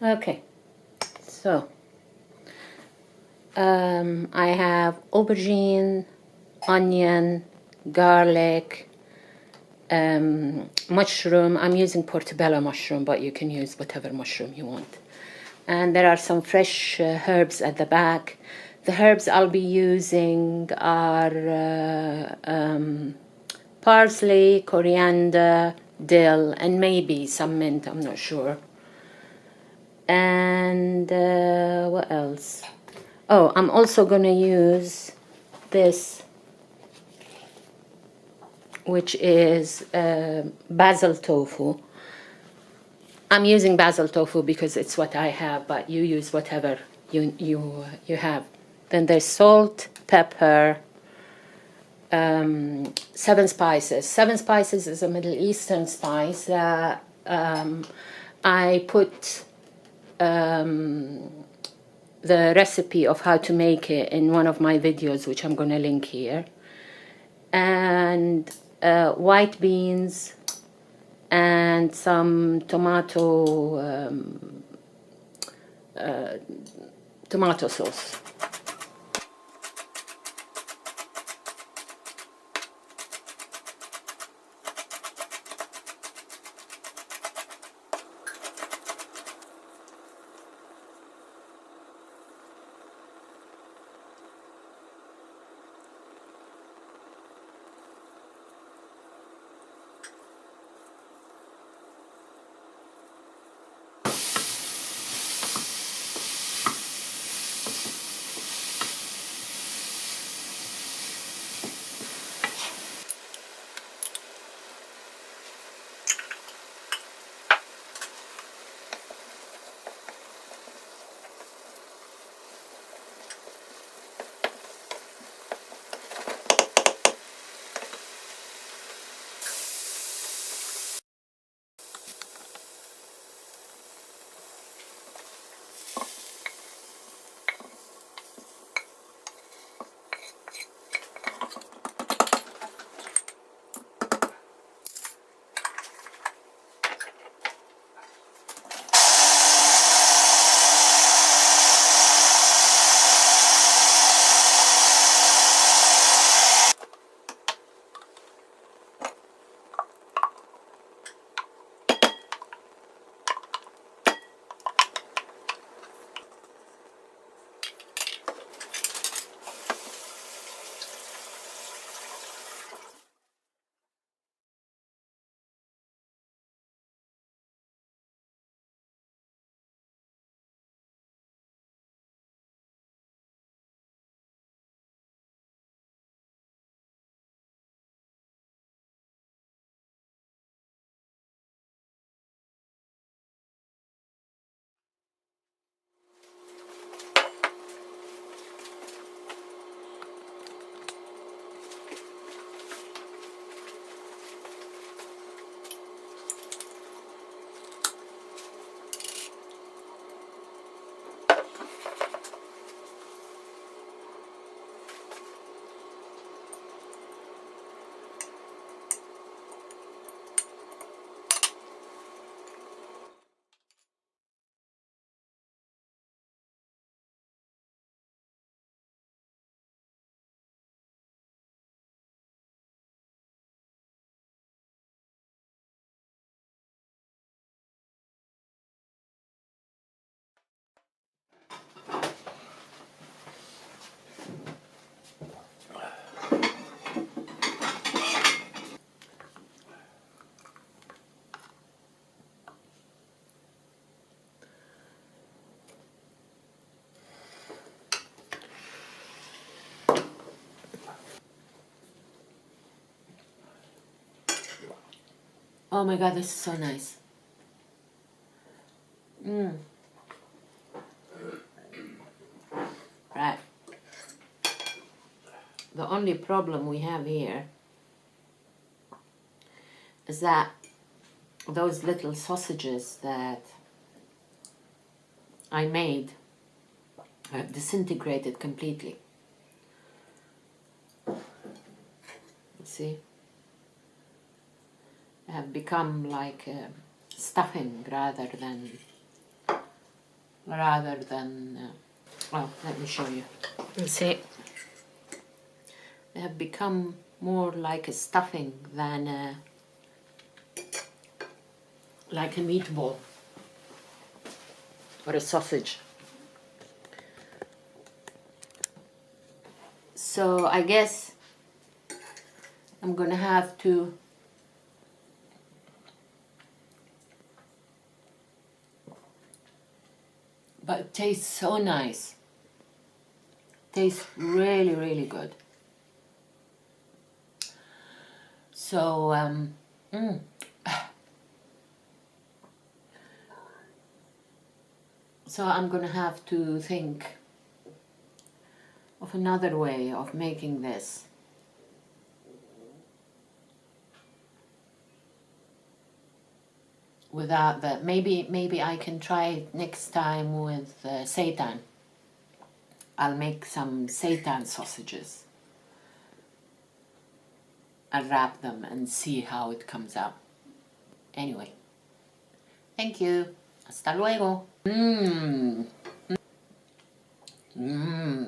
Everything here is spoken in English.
Okay, so I have aubergine, onion, garlic, mushroom. I'm using portobello mushroom, but you can use whatever mushroom you want. And there are some fresh herbs at the back. The herbs I'll be using are parsley, coriander, dill, and maybe some mint, I'm not sure. And what else? Oh, I'm also going to use this, which is basil tofu. I'm using basil tofu because it's what I have, but you use whatever you have. Then there's salt, pepper, 7 spices. 7 spices is a Middle Eastern spice that I put the recipe of how to make it in one of my videos, which I'm going to link here. And white beans and some tomato sauce. Oh my god, this is so nice. Right. The only problem we have here is that those little sausages that I made have disintegrated completely. See? Have become like stuffing rather than rather than, well, let me show you. See, They have become more like a stuffing than like a meatball or a sausage. So I guess I'm gonna have to but it tastes so nice. Tastes really, really good. So so I'm gonna have to think of another way of making this. Without that, maybe I can try it next time with seitan. I'll make some seitan sausages. I'll wrap them and see how it comes out. Anyway, thank you. Hasta luego. Mmm. Mmm.